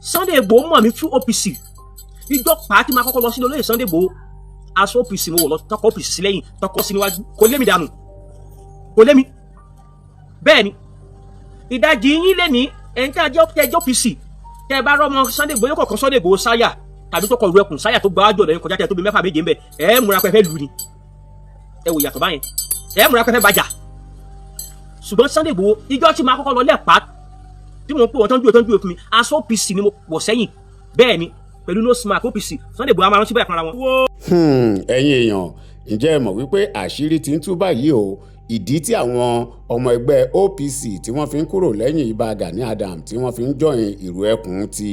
Sunday Igboho mọ̀ mí through OPC ìjọ pàtí máa kọ́kọ́ lọ sí olóyè Sunday Igboho aṣọ OPC mo wọ̀ lọ tọkọ OPC sí lẹ́yìn tọkọ sí níwájú kò lé mi dànù kò lé mi bẹ́ẹ̀ ni ìdajì yín lé ní ẹ̀ńtí ajẹ́ OPC tẹ́ ẹ bá rọ́mọ Sunday Igboho kọ̀ọ̀kan Sunday Igboho sáyà tàbí tó kọ ìlú Ekun sáyà tó gba wájú ọ̀dọ̀ yẹn kọjá tẹ́ tó bí mẹ́fà méje ń bẹ̀ ẹ̀ múra pẹ́fẹ́ lù ni ẹ wò yàtọ̀ báyẹn ẹ̀ múra pẹ́fẹ́ bàjà ṣùgbọ́n Sunday Igboho ìjọ tí máa kọ́kọ́ lọ lẹ́ẹ̀pá tí mo ń pè wọ́n tán dúró fún mi aṣọ OPC ni mo pọ̀ sẹ́yìn bẹ́ẹ̀ ni pẹ̀lú no smack OPC Sunday Igboho a máa rántí bẹ́ẹ̀ kanra wọn. ẹ̀yin èèyàn ǹjẹ́ ẹ mọ̀ wípé àṣírí ti ń tú báyìí o ìdí tí àwọn ọmọ ẹgbẹ́ OPC tí wọ́n fi ń kúrò lẹ́yìn Ìbà Gani Adams tí wọ́n fi ń jọyìn ìrù ẹkùn ti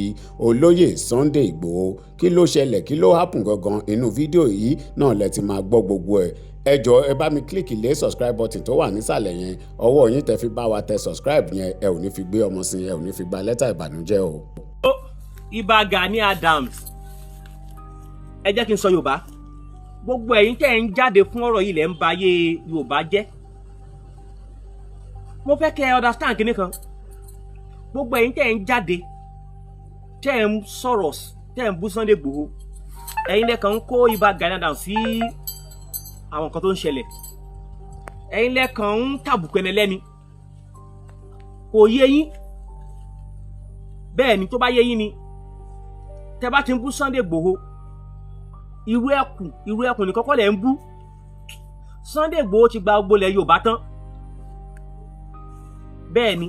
olóyè Sunday Igboho kí ló ṣẹlẹ̀ kí ló happen gangan inú fídíò yìí náà lẹ ti máa gbọ́ gbogbo ẹ̀ ẹ jọ̀ọ́ ẹ bá mi kílíkì lé subscribe button tó wà nísàlẹ̀ yẹn ọwọ́ yín tẹ́ fi bá wa tẹ subscribe yẹn ẹ ò ní fi gbé ọmọ sí ẹ ò ní fi gba lẹ́tà ìbànújẹ́ o. Ìbà Gani Adams ẹ jẹ́ kí n sọ Yorùbá gbogbo ẹ̀yin tẹ́ ẹ̀ ń jáde fún ọ̀rọ̀ yìí lẹ̀ ń ba ayé Yorùbá jẹ́ mo fẹ́ kẹ́ ẹ understand kinní kan gbogbo ẹ̀yin tẹ́ ẹ̀ ń jáde tẹ́ ẹ̀ ń sọ̀rọ̀ tẹ́ ẹ̀ ń bú Sunday Igboho ẹ̀yin lẹ́kàn ń kó Ìbà Gani Adams sí àwọn nǹkan tó ń ṣẹlẹ̀ ẹ̀yin lẹ́kàn ń tàbùkù ẹni lẹ́ni kò yé yín bẹ́ẹ̀ ni tó bá yé yín ni tẹ́ bá ti ń bú Sunday Igboho irú ẹkùn nìkan kọ́ lẹ̀ ń bú Sunday Igboho ti gba gbogbo ilẹ̀ Yorùbá tán bẹ́ẹ̀ ni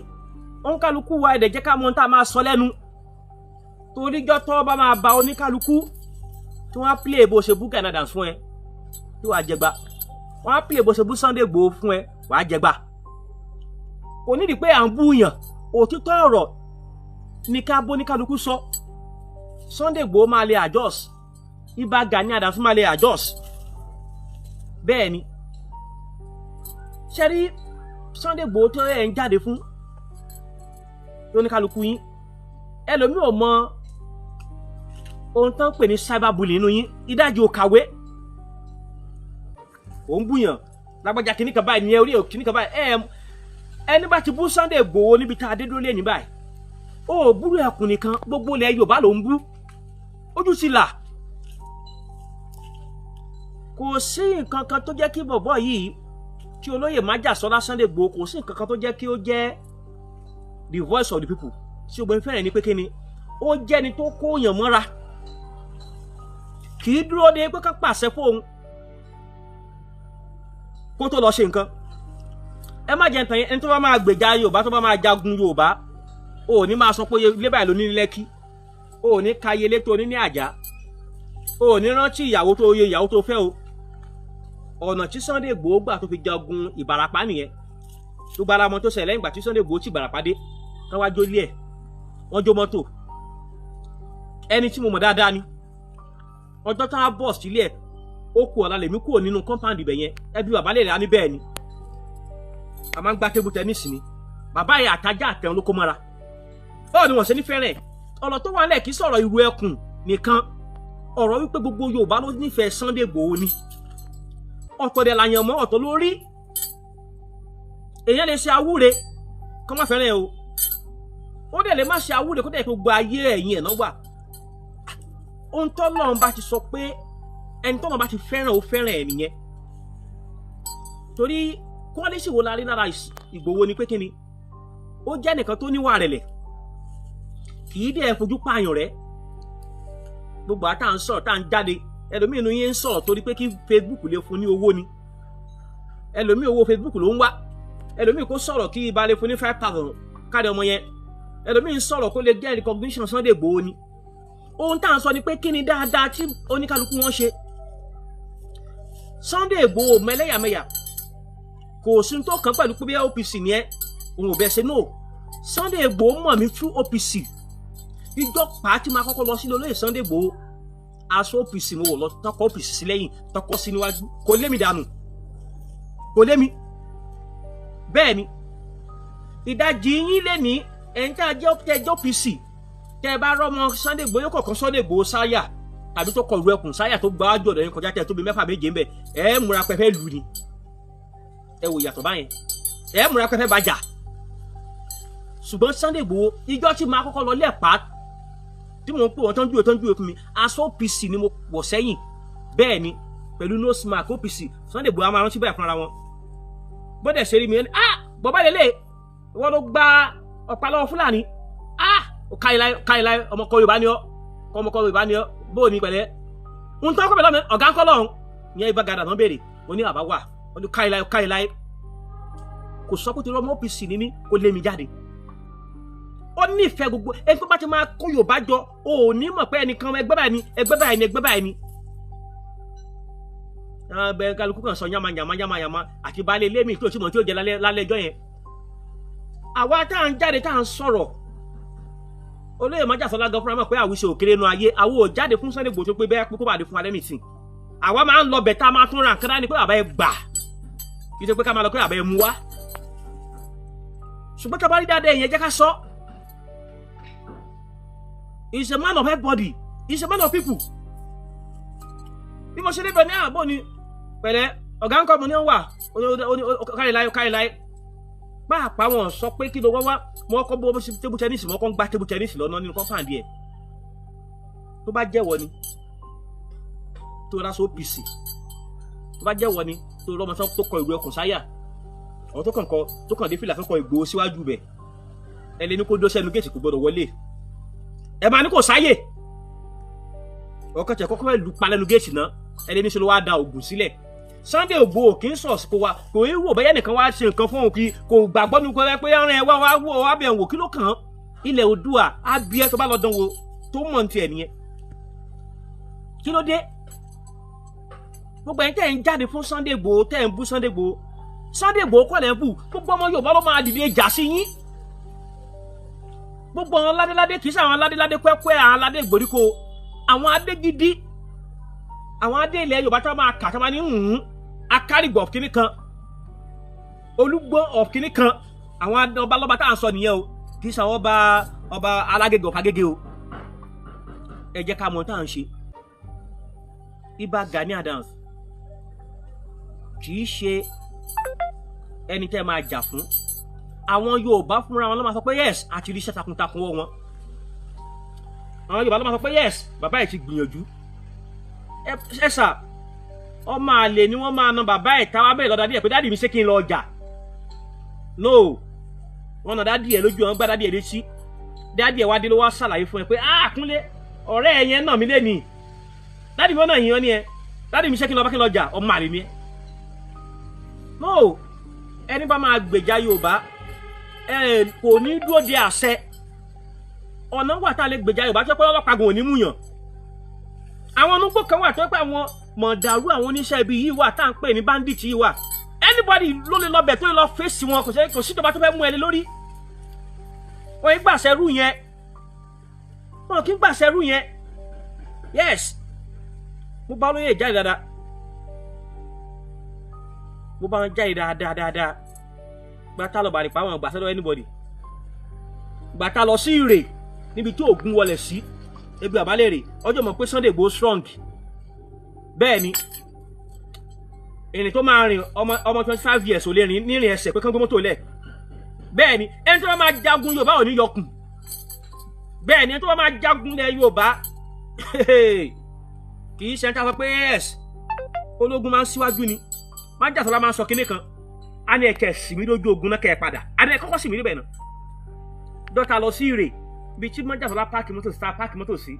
oníkálukú wa ẹ̀dẹ̀ jẹ́ ká mọ̀ tá a máa sọ lẹ́nu toríjọ́ tó bá máa ba oníkálukú tí wọ́n á play bó ṣe bú Gani Adams fún ẹ tí wàá jẹgba wọ́n á play bó ṣe bú Sunday Igboho fún ẹ wàá jẹgba kò nídìí pé à ń bú yàn òtítọ́ ọ̀rọ̀ ní ká bó oníkálukú sọ Sunday Igboho máa lè adjust Ìbà Gani Adams máa lè adjust bẹ́ẹ̀ ni ṣe rí Sunday Igboho tó ẹ̀ ń jáde fún oníkálukú yín ẹlòmíì ò mọ ohun tán pè ní cyberbullying nínú yín ìdájì ò kàwé ò ń búyàn lágbájá kìíní kan báyìí ní orí kìíní kan báyìí ẹni bá ti bú Sunday Igboho níbi tá a dé dúró lé ní báyìí ó búrú ẹkùn nìkan gbogbo ilẹ̀ Yorùbá ló ń bú ojú ti là kò sí nǹkan kan tó jẹ́ kí bọ̀bọ̀ yìí kí olóyè májàsọ́lá Sunday Igboho kò sí nǹkan kan tó jẹ́ kí ó jẹ́ the voice of the people tí ògbẹ́ni fẹ́rẹ̀ ní pé kí ni ó jẹ́ni tó kóyàn mọ́ra kì í dúró de pé ká pàṣẹ fóun kó tó lọ ṣe nǹkan ẹ má jẹ́ ntàn yẹn ẹni tó bá máa gbèjà Yorùbá tó bá máa jagun Yorùbá ó ní máa sọ pé ilé báyìí ló ní Lẹ́kì ó ní káyé ilé tó ní ní Àjà ó ní rántí ìyàwó tó fẹ́ o ọ̀nà tí Sunday Igboho gbà tó fi jagun Ìbàràpá nìyẹn tó gbára mọ́ tó ṣẹlẹ̀ lẹ́yìn ìgbà tí Sunday Igboho ti Ìbàràpá dé kán wá jó ilé ẹ̀ wọ́n jó mọ́tò ẹni tí mo mọ̀ dáadáa ni ọjọ́ tán á bọ̀ sílé ẹ̀ ó kú ọ̀la lèmi kúrò nínú compound ibẹ̀ yẹn ẹbí bàbá lè rà ní bẹ́ẹ̀ ni a máa ń gbá table tennis ni bàbá yẹn àtajá àtẹun ló kó mọ́ra báwo ni wọ́n ṣe ní fẹ́rẹ̀ ọ̀rọ̀ tó wà nílẹ̀ kì í sọ̀rọ̀ ìrù ẹkùn nìkan ọ̀rọ̀ wípé gbogbo Yorùbá ló nífẹ̀ẹ́ Sunday Igboho ni ọ̀tọ̀ dẹ̀ làyàn mọ́ ọ̀tọ̀ lórí èèyàn lè ṣe awúre kọ́ má fẹ́rẹ̀ o ó dẹ̀ lè má ṣe awúre kó dẹ̀ kó gba ayé ẹ̀yìn ẹ̀ náà wà ohun tó lọ́run bá ti sọ pé ẹni tó lọ́run bá ti fẹ́ràn ó fẹ́ràn ẹ̀ nìyẹn torí kọ́lẹ́sì wo la rí lára Ìgbòho ni pé kí ni ó jẹ́ nìkan tó níwà rẹ̀lẹ̀ kì í dẹ̀ fojú pààyàn rẹ̀ gbogbo àtà ń sọ̀rọ̀ tá à ń jáde ẹlòmíì inú yẹn ń sọ̀rọ̀ torí pé kí Facebook lè fún ní owó ni ẹlòmíì owó Facebook ló ń wá ẹlòmíì kó sọ̀rọ̀ kí ibà lè fún ní 5,000 káàdì ọmọ yẹn ẹlòmíì ń sọ̀rọ̀ kó lè get recognition Sunday Igboho ni ohun tá à ń sọ ni pé kí ni dáadáa tí oníkálukú wọn ṣe Sunday Igboho mẹlẹ́yàmẹ̀yà kò sí tó kàn pẹ̀lú pé bí OPC ni ẹ òun ò bẹ́ẹ̀ ṣe no Sunday Igboho mọ̀ mí through OPC ìjọ pàtí máa kọ́kọ́ lọ sí olóyè Sunday Igboho aṣọ OPC mo wọ̀ lọ tọkọ OPC sí lẹ́yìn tọkọ sí níwájú kò lé mi dànù kò lé mi bẹ́ẹ̀ ni ìdajì yín lé ní ẹ̀yin tí a jẹ́ OPC tẹ́ ẹ bá rọ́mọ Sunday Igboho yóò kọ̀ọ̀kan Sunday Igboho sáyà tàbí tó kọ ìlú Ekun sáyà tó gba ájò ọ̀dọ̀ yẹn kọjá tẹ́ tó bí mẹ́fà méje ń bẹ̀ ẹ̀ múra pẹ́fẹ́ lù ni ẹ wò yàtọ̀ báyẹn ẹ̀ múra pẹ́fẹ́ bàjà ṣùgbọ́n Sunday Igboho ìjọ tí máa kọ́kọ́ lọ lẹ́ẹ̀pá tí mò ń pè wọ́n tó ń júwe fún mi aṣọ OPC ni mo wọ̀ sẹ́yìn bẹ́ẹ̀ ni pẹ̀lú nose mark OPC Sunday Igboho máa rántí bẹ́ẹ̀ fúnra wọn bọ́dẹ̀ ṣe rí mi ní bọ́bá lélẹ̀ wọ́n ló gba ọ̀pá lọ́wọ́ Fúlàní káyìláì ọmọkọ Yorùbá ni ọ́ bó ní pẹ̀lẹ́ ń tọ́ kọ́bẹ̀ lọ́mọ ọ̀gá ń kọ́ lọ́hún ìyẹn ibà gàdà náà béèrè ó ní àbá wà ó ní káyìláì kò sọ pé tí ọmọ OPC ní mí kó lé mi jáde ó nífẹ̀ẹ́ gbogbo ẹni tó bá ti máa kó Yorùbá jọ ó ní mọ̀ pé ẹnìkan ẹgbẹ́ báyìí ni bẹ́ẹ̀ kálukú kan sọ yamayama àti baálé ilé mi tó tí mo tí ó jẹ lálẹ́ ẹjọ́ yẹn àwa tá à ń jáde tá à ń sọ̀rọ̀ olóyè májàsọ́lá gan fúnra mọ̀ pé àwùṣe òkèrè nu ayé àwọ̀ ò jáde fún Sunday Igboho tó pé bẹ́ẹ̀ kó bá dé fún alẹ́ nìsín àwa máa ń lọ bẹ̀ tá a máa tún ra nǹkan dání pé bàbá ẹ gbà kì í ṣe pé ká máa lọ pé bàbá ẹ mú wá ṣùgbọ́n tá a bá rí dáadáa ìyẹn jẹ́ ká sọ he is a man of everybody he is a man of people bí mo ṣe débẹ̀ ní àbọ̀ ni pẹ̀lẹ́ ọ̀gá ń kọ́ mo ní wà káyìláì pàápàá wọn sọ pé kí ló wá wọn kọ́ bó ṣe tébù tẹ́nísì wọn kọ́ ń gbá tébù tẹ́nísì lọ́nà nínú kọ́ńpáàdì ẹ̀ tó bá jẹ́wọ́ ni tó rà sí OPC tó bá jẹ́wọ́ ni tó rọ́mọ tó kọ ìwé ọkùn sáyà àwọn tó kàn dé fìlà tó kọ Ìgbòho síwájú bẹ̀ ẹ lé ní kó dó sẹ́nu géètì kò gbọdọ̀ wọlé ẹ máa ní kò sáyè ọkọ̀ tẹ̀ kọ́kọ́ lu palẹ́nu géètì náà ẹ lé ní ṣe ló wá da ògùn sílẹ̀ Sunday Igboho kì í sọ̀ kó wa kò í wò bẹ́yẹ́ nìkan wá ṣe nǹkan fún òun kí kò gbàgbọ́ ní kò rẹ pé ọ̀rìn ẹ̀ wá wò wá bẹ̀ wò kí ló kàn án ilẹ̀ Oòduà á bí ẹ tó bá lọ dán wo tó mọ̀ ní tiẹ̀ nìyẹn kí ló dé gbogbo ẹ̀yin tẹ́ ń jáde fún Sunday Igboho tẹ́ ń bú Sunday Igboho kọ́ lẹ́ ń bù gbogbo ọmọ Yorùbá ló máa dìde jà sí yín gbogbo àwọn ládéládé kì í ṣe àwọn ládéládé pẹ́pẹ́ àwọn aládé ìgbèríko àwọn adé gidi àwọn adé ilẹ̀ Yorùbá tó máa kà tó máa ní akárìgbọ̀ of kìíní kan olúgbó of kìíní kan àwọn ọba lọ́ba tá à ń sọ nìyẹn o kì í ṣe àwọn ọba alágége of Agége o ẹ jẹ́ ká mọ̀ tá à ń ṣe Ìbà Gani Adams kì í ṣe ẹni tẹ́ máa jà fún àwọn Yorùbá fúnra wọn ló máa sọ pé yes àti rí iṣẹ́ takuntakun wọ́ wọn àwọn Yorùbá ló máa sọ pé yes bàbá ẹ̀ ti gbìyànjú ẹ sà ọmọ àlè ni wọ́n máa na bàbá ẹ̀ táwa bẹ̀rẹ̀ lọ́dà díẹ̀ pé dáàdì mi ṣé kí n lọ ọjà no wọn nà dáàdì ẹ̀ lójú wọn gbá dáàdì ẹ̀ létí dáàdì ẹ̀ wá dé ló wá ṣàlàyé fún ẹ pé Kúnlé ọ̀rẹ́ ẹ̀ yẹn nà mí lé ní dáàdì mi wọn náà yìn ọ́ ni ẹ dáàdì mi ṣé kí n lọ bá kí n lọ ọjà ọmọ àlè ni ẹ no ẹni bá máa gbèjà Yorùbá kò ní dúró de àṣẹ ọ̀nà wà tá a lè gbèjà Yorùbá tó pé ọlọ́pàá gùn ò ní múyàn àwọn onúgbò kan wà tó pé àwọn mọ̀dàrú àwọn oníṣẹ́ ibi yìí wà tá à ń pè ní bandit yìí wà anybody ló lè lọ bẹ̀ tó lè lọ fèsì wọn kò sí ìjọba tó fẹ́ mú ẹ lé lórí wọn kì í gbàṣẹ́rú yẹn yes mo bá olóyè jáde dáadáa mo bá wọn jáde dáadáa gbàtà lọ bàrìpá wọn gbàṣẹ́ lọ anybody gbàtà lọ sí Ìrè níbi tí Ògún wọlé sí ebi àbálẹ̀rẹ̀ ọjọ́ mọ̀ pé Sunday Igboho strong bẹ́ẹ̀ ni ẹni tó máa rìn ọmọ 25 years ò lè rìn nírìn ẹsẹ̀ pé kán gbé mọ́tò lẹ̀ bẹ́ẹ̀ ni ẹni tó bá máa jagun Yorùbá ò ní yọkùn bẹ́ẹ̀ ni ẹni tó bá máa jagun lẹ̀ Yorùbá kì í ṣe ẹni tá a sọ pé yes ológun máa ń síwájú ni Májàsọ́lá máa ń sọ kinní kan á ní ẹ̀kẹ́ sì mí lójú ogun náà kẹ́ ẹ padà á ní ẹ kọ́kọ́ sì mí níbẹ̀ náà dọ́ta lọ sí Ìrè bí tí Májàsọ́lá páàkì mọ́tò sí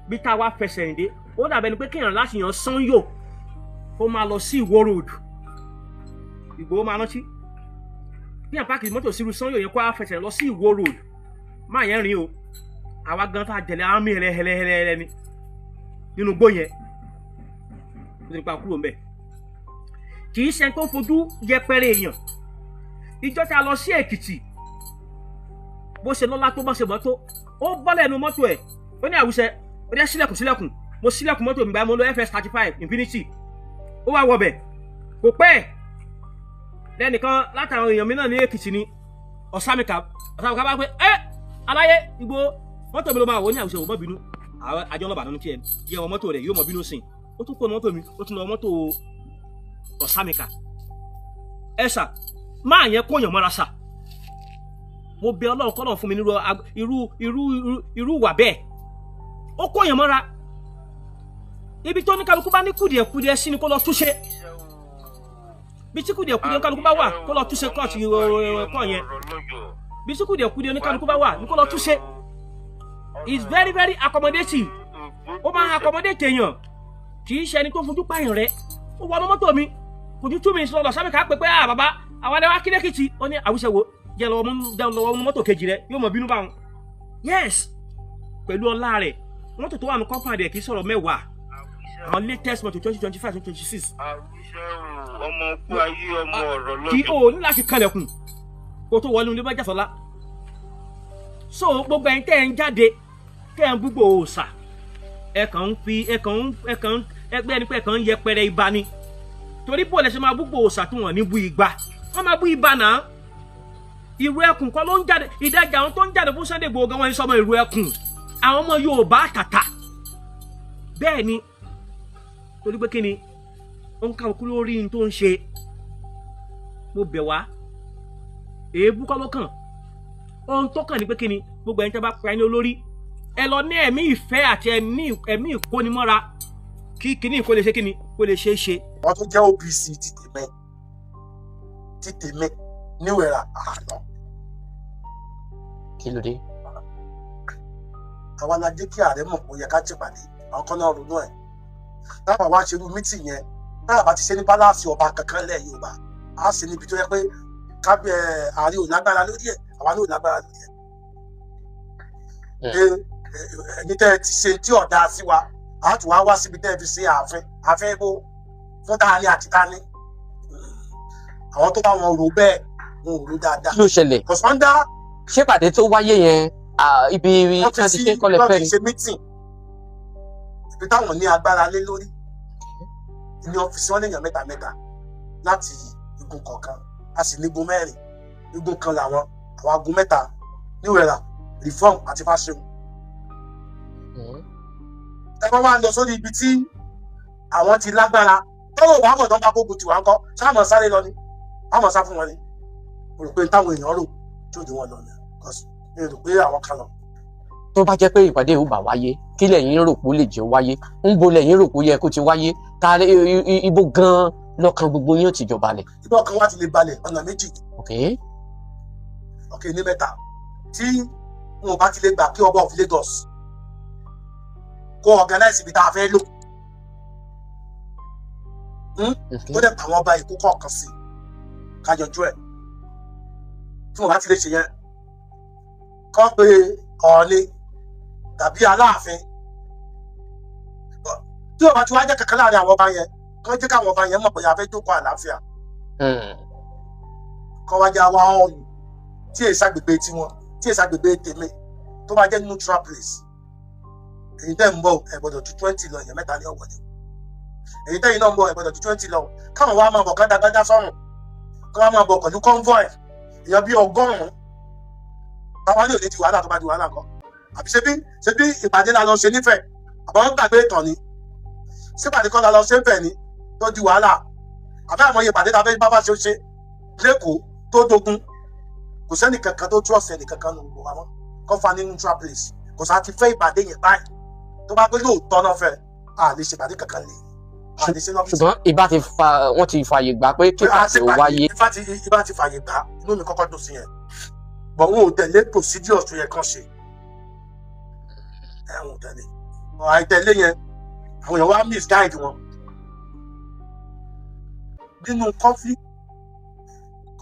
bí tá a wá fẹsẹ̀ rìn dé ó dàbẹ̀ ni pé kéèyàn láti yan Sanyo ó máa lọ sí Ìwó road Ìgbòho máa rántí bí àwọn páàkì mọ́tò sírú Sanyo yẹn kó a fẹsẹ̀ lọ sí Ìwó road máa yẹn rìn o àwa gan tá a jẹ̀lẹ̀ àmì hẹlẹ́hẹlẹ́ ni nínú gbó yẹn ó ti nípa kúrò mbẹ̀ kì í ṣe tó fojú yẹpẹrẹ èèyàn ìjọ tá a lọ sí Èkìtì bó ṣe lọ́lá tó bá ṣe mọ́tò ó bọ́lẹ̀ ẹnu mọ́tò ẹ̀ ó ní àwùṣẹ ó dẹ́ sílẹ̀kùn mo sílẹ̀kùn mọ́tò mi báyìí mo lo FS35 Infinity ó wá wọbẹ̀ kò pẹ́ lẹ́nìkan látàwọn èèyàn mi náà ní Èkìtì ni ọ̀sámìkà bá pé aláyé Ìgbòho mọ́tò mi ló máa wọ ní àwùṣẹ ò mọ́ bínú àjọ ọlọ́bàá nínú tiẹ̀ yẹ wọn mọ́tò rẹ̀ yóò mọ́ bínú sìn ó tún kó mọ́tò mi ó tún lọ mọ́tò ọ̀sámìkà ẹ̀sà máa yẹn kóyàn mọ́ra sà mo bẹ Ọlọ́run kọ́nà fún mi nírú irú wà bẹ́ẹ̀ ó kó yàn mọ́ra ibi tó ní kálukú bá ní kùdìẹ̀kùdìẹ̀ sí ni kó lọ túnṣe bí tí kùdìẹ̀kùdìẹ̀ kálukú bá wà kó lọ túnṣe kọ́ọ̀tù kọ́ yẹn bí tí kùdìẹ̀kùdìẹ̀ ní kálukú bá wà ní kó lọ túnṣe is very very accommodative ó máa accommodate èèyàn kì í ṣe ẹni tó fojú pààyàn rẹ ó wọnú mọ́tò mi kò ju 2 minutes lọ sábẹ́ ká pé bàbá àwọn ẹlẹ́wà kílẹ̀kìtì ó ní àwùṣe wo jẹ́ lọ́wọ́ mú mọ́tò kejì rẹ yóò mọ̀ bínú báwọn yes pẹ̀lú ọlá rẹ̀ mọ́tò tó wà ní compound ẹ̀ kì í sọ̀rọ̀ mẹ́wàá àwọn latest mọ́tò 2025 2026 ọmọ kú ayé ọmọ ọ̀rọ̀ lọ́jọ́ kí o ní láti kalẹ̀kùn kó tó wọlé ilé bá jàsọ́lá so gbogbo ẹ̀yin tẹ́ ẹ̀ ń jáde tẹ́ ẹ̀ ń gbúgbò òòsà ẹ̀kàn ń fi ẹgbẹ́ ẹni pé ẹ̀kàn ń yẹpẹrẹ ibà ni torí bó lẹ ṣe máa gbúgbò òòsà tó wọ́n ní bú igba wọ́n máa bú ibà náà ìrù ẹkùn kọ́ ló ń jáde ìdájà àwọn tó ń jáde fún Sunday Igboho gan wọn ní sọmọ ìrù ẹkùn àwọn ọmọ Yorùbá àtàtà bẹ́ẹ̀ ni torí pé kí ni ó ń ká òkú lórí ní tó ń ṣe mo bẹ̀ wá èébú kọ́ ló kàn ohun tó kàn ní pé kí ni gbogbo ẹni tẹ́ bá pa ẹni olórí ẹ lọ ní ẹ̀mí ìfẹ́ àti ẹ̀mí ìkónimọ́ra kí kíní kó lè ṣe kíni kó lè ṣe é ṣe. wọ́n tún jẹ́ OPC ti tèmi níwẹ̀rà àná. kí ló dé. àwa la jẹ́ kí ààrẹ mọ̀ pé ó yẹ ká ṣèpàdé àwọn kan náà ronú ẹ̀ táwọn wá ṣerú mítì yẹn táwọn bá ti ṣe ní pálásì ọba kankan lẹ̀ Yorùbá á sì níbi tó yẹ pé ààrẹ ò lágbára lórí ẹ̀ àwa náà ò lágbára lórí ẹ̀. ẹni tẹ́ ẹ ti ṣe tí ọ̀dà sí wa á tún wá síbi tẹ́ ẹ fi ṣe ààfin ibo fún tani àti tani àwọn tó bá wọn rò bẹ́ẹ̀ wọn ò rò dáadáa. kí ló ṣẹlẹ̀. kọ̀sọ́ndà. ṣé pàdé tó wáyé yẹn ibi tí wọ́n ti ṣe kọ́lẹ̀ fẹ́ ni. wọ́n ti ṣe mítìn ibi táwọn ní agbára lé lórí ní ọ́fíìsì wọn léèyàn mẹ́ta láti igun kọ̀ọ̀kan a sì ní igun 4 igun kan làwọn àwọn agun 3 níwẹ̀rà reform àti fáṣẹ̀wò. ẹ bá máa lọ sórí ibi tí àwọn ti lágbára tọ́wọ́ wàá mọ̀ tó ń bá gbogbo tiwa ń kọ́ sáàmọ̀ sáré lọ ni àmọ̀ sá fún wọn ni mo rò pé táwọn èèyàn rò tí ò ní wọn lọ ni mi rò pé àwọn kan lọ. tó bá jẹ́ pé ìpàdé ò bá wáyé kí lẹ̀yin rò pé ó lè jẹ́ wáyé ń bo lẹ̀yin rò pé ó yẹ kó ti wáyé ta ibo gan-an lọ́kàn gbogbo yín ò ti jọ balẹ̀. ibi ọkàn wa ti lè balẹ̀ ọ̀nà méjì. ok ní 3 tí wọn bá ti lè gbà kí ọba of Lagos kó organize ibi tá a fẹ́ lò ó dẹ̀ àwọn ọba ìkó kọ̀ọ̀kan sí kájọjú ẹ̀ tí wọn bá ti lè ṣe yẹn kọ́ pé Ọọ̀ni tàbí Aláàfin tí ọba tí wàá jẹ́ kankan láàrin àwọn ọba yẹn kọ́ jẹ́ káwọn ọba yẹn mọ̀ pé a fẹ́ jókòó àlàáfíà kọ́ wá jẹ́ àwa ọ̀ọ̀lù tí èsì àgbègbè tiwọn tí èsì àgbègbè tèmi tó bá jẹ́ neutral place èyí tẹ́ ń bọ̀ ẹ gbọ́dọ̀ ju 20 lọ èèyàn 3 ní ọ̀wọ́ ni èyí tẹ́yìn náà ń bọ̀ ẹ gbọ́dọ̀ ju 20 lọ káwọn wá máa bọ̀ gádágádá sọ́run kí wọ́n máa bọ̀ pẹ̀lú convoy èèyàn bíi 100 táwọn ní òní di wàhálà tó bá di wàhálà kan àbí ṣe bí ìpàdé la lọ ṣe nífẹ̀ẹ́ àbọ̀ gbàgbé ìtàn ni sípàdé kan la lọ ṣe ń fẹ̀ ni tó di wàhálà àbẹ́ àmọ́ iye ìpàdé ta fẹ́ bá ṣe lẹ́kọ̀ọ́ tó dogun kò sẹ́ni kankan tó trust ẹni kankan nù gbogbo àwọn kan fa ní neutral place kò sá ti fẹ́ ìpàdé yẹn báyìí tó bá pé lóòótọ́ náà fẹ́ a lè ṣe ìpàdé kankan lè a lè ṣe lọ́fíìsì. ṣùgbọ́n wọ́n ti fààyè gbà pé kí ìpàdé ó wáyé. ìbá ti fààyè gbà inú mi kọ́kọ́ dùn sí yẹn bọ̀ wọn ò tẹ̀lé procedure tó yẹ kán ṣe wọn ò tẹ̀lé àìtẹ̀lé yẹn àwọn èèyàn wá misguide wọn nínú conflict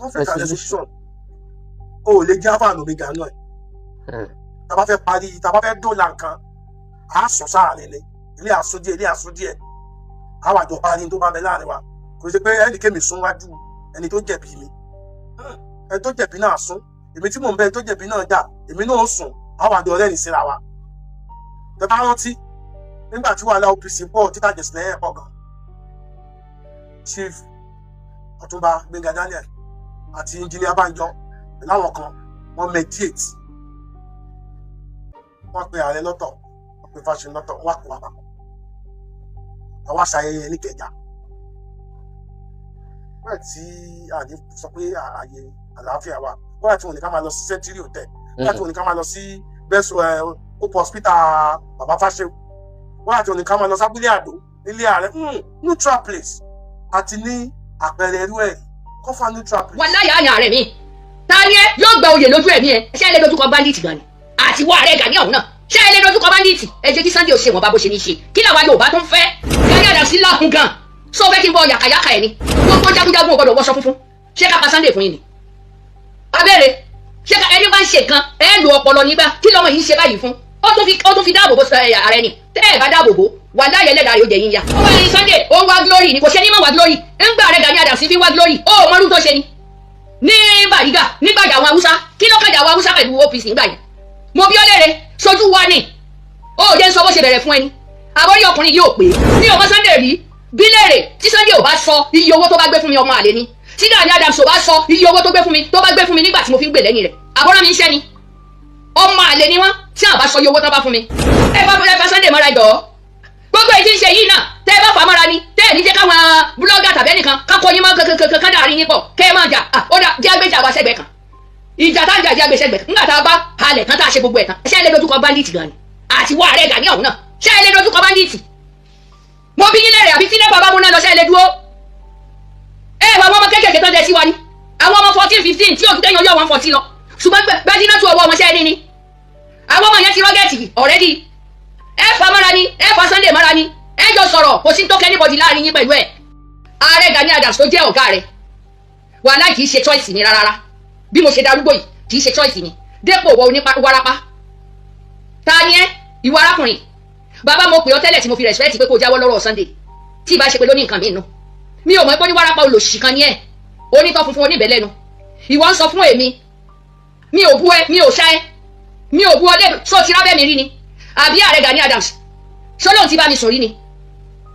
and resolution o ò lè jẹ́ àbànú mi gà náà tá a bá fẹ́ parí tá a bá fẹ́ dóòlà nǹkan á sọ sáàrin ni ilé àsúndíẹ̀ àwọn àjọ parí tó bá bẹ láàrin wa kò sí pé ẹnì kémi sún wájú ẹni tó jẹ̀bi mi ẹni tó jẹ̀bi náà sún èmi tí mò ń bẹ ẹni tó jẹ̀bi náà jà èmi náà ń sùn àwọn àjọ ọ̀rẹ́ ní síra wa tẹ bá rántí nígbà tí wàhálà OPC pọ̀ títà jẹ̀sìlẹ̀ ẹ̀ pọ̀ gan Chief Ọ̀túnba Gbẹ́ngà Daniel àti Engineer Banjo láwọn kan wọ́n mediate wọ́n pe ààrẹ lọ́tọ̀ wọ́n pe Fáṣọ̀n lọ́tọ̀ wọ́n kó wa papọ̀ àwọn àṣàyẹyẹ ní Ìkẹjà wọ́n tí àní sọ pé ààyè àlàáfíà wà wọ́n àti wọn ní ká máa lọ sí Century Hotel wọ́n àti wọn ní ká máa lọ sí ó pọ̀ hospital bàbá Fáṣẹ̀wò wọ́n àti òníkà máa lọ sábúlé àdó nílé ààrẹ neutral place àti ní àpẹẹrẹ irú ẹ̀ kọ́fà neutral place. wà láyà àyàn rẹ̀ mi ta ni ẹ yóò gba oyè lójú ẹ̀mí ẹ ṣé ẹ lè dojúkọ bandit Gani àti wọ ààrẹ Gani ọ̀hún náà ṣé ẹ lè dojúkọ bandit ẹ jẹ́ kí Sunday ò ṣe wọn bá bó ṣe ní ṣe kí làwa Yorùbá tó ń fẹ́ Gani Adams lákun gan sọ fẹ́ kí n bọ yàkàyàkà ẹ̀ ni gbogbo jagunjagun ò gbọdọ̀ wọṣọ funfun ṣé ká pa Sunday fún yín ni abẹ́rẹ́ ṣé ká ẹni bá ń ṣe nǹkan ẹ lo ọpọlọ nígbà kí lọ́mọ yìí ń ṣe báyìí fún ó tún fi dáàbò bó ààrẹ ni tẹ́ ẹ bá dáàbò bò wà láyé ẹlẹ́dàá yóò jẹ yín ya. ó wá ní Sunday ó ń wá glory ni kò ṣe ní mọ̀ wá glory ńgbà ààrẹ Gani Adams fi wá glory ó mọ́rú tó ṣe ni ní Bàrígà nígbàjà àwọn Haúsá kí ló kàjà àwọn Haúsá pẹ̀lú OPC ńgbà yẹn mo bí ó léèrè sojú wa ni ó jẹ́ ń sọ bó ṣe bẹ̀rẹ̀ fún ẹni àbórí ọkùnrin yóò pé ní ọmọ Sunday rí bí léèrè tí Sunday ò bá sọ iye owó tó bá gbé fún mi ọmọ àlè ni tí Gani Adams ò bá sọ iye owó tó gbé fún mi nígbà tí mo fi ń gbè lẹ́yìn rẹ̀ àbọ̀rọ̀ mi ń ṣẹ́ ni ọmọ àlè ni wọ́n tí àwọn bá sọ iye owó tó bá fún mi ẹ bá Sunday mọ́ra jọ gbogbo èyí tí ń ṣe yìí náà tẹ́ ẹ bá fà mọ́ra ni tẹ́ ẹ ní jẹ́ káwọn búlọ́gà tàbí ẹnìkan kákó yín mọ́ kankan dàrí yín pọ̀ kẹ́ ẹ máa jà ó dà jẹ́ àgbéjà wa sẹ́gbẹ̀ẹ́ kan ìjà tá ń jà jẹ́ àgbéṣẹ́gbẹ̀ẹ́ kan nígbà tá a bá halẹ̀ tán tá a ṣe gbogbo ẹ̀ tán ṣé ẹ lè dojúkọ bandit Gani àti wọ ààrẹ Gani ọ̀hún náà ṣé ẹ lè dojúkọ bandit mo bí yín lẹ́rẹ̀ àbí tí nẹ́pà bá múná lọ ṣé ẹ lè dúró ẹ wà wọ́n ọmọ kéékèèké tán jẹ sí wa ni àwọn ọmọ 14-15 tí òkú tẹ́yìn ọyọ́ wọn 40 lọ ṣùgbọ́n gbẹ́dí náà tún ọwọ́ ọmọ ṣẹ́ ẹni ni àwọn ọmọ yẹn ti rọ́gẹ̀tì ọ̀rẹ́dì ẹ fà mọ́ra ni ẹ fà Sunday mọ́ra ni ẹ jọ sọ̀rọ̀ kò sí tó kẹ́ níbọ̀dì láàrin yín pẹ̀lú ẹ̀ ààrẹ Gani Adams tó jẹ́ ọ̀gá rẹ̀ wàhálà kì í ṣe choice mi rárá bí mo ṣe darúgbó yìí kì í ṣe choice mi dépò wọ oníwarapa ta ni ẹ ìwọ arákùnrin bàbá mo pè ọ tẹ́lẹ̀ tí mo fi respect pé kó jáwọ́ lọ́rọ̀ Sunday tí ìbá ṣe pé lóní nǹkan mi nù mi ò mọ̀ pé oníwarapa olòṣì kan ni ẹ onítọ́ funfun oníbẹ̀lẹ́nu ìwọ ń sọ fún èmi mi ò bú ẹ mi ò ṣá ẹ mi ò bú ọ dé sọ ti rábẹ́ mi rí ni àbí ààrẹ Gani Adams ṣọlọ́run ti bá mi sọ rí ni